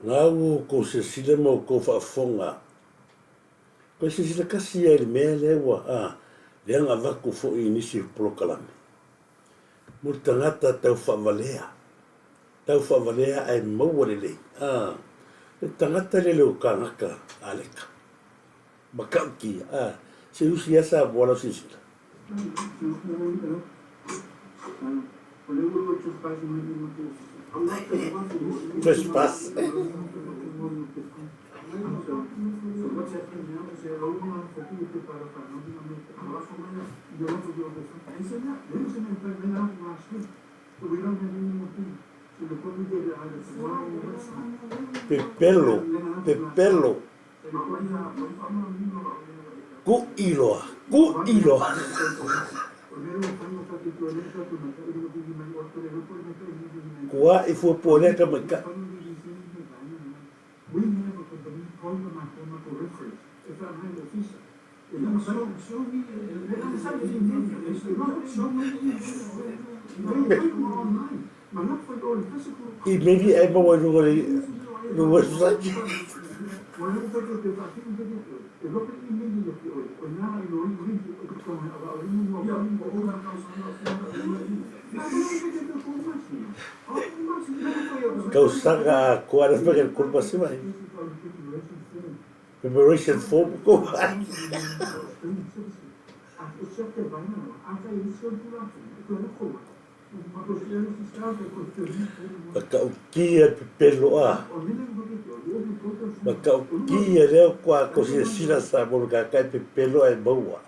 ngau ko se sile mo ko whaafonga. Ko se sile kasi ai le mea lewa le anga vaku fo I nisi polokalame. Mo tangata tau whavalea. Tau whavalea ai maua lelei. Le tangata le leo kāngaka aleka. Makauki, se usi asa wala sisila. Trespass. Pepelo, pepelo. Ku iloa. Kua I fu pole ka maka. I maybe I mo no such. Kausaga kuara pakai kulpa sih mai. Preparation form ko. Makaukia pepelo Makaukia leo kwa kosi sila sa mo kakai pepelo ai maua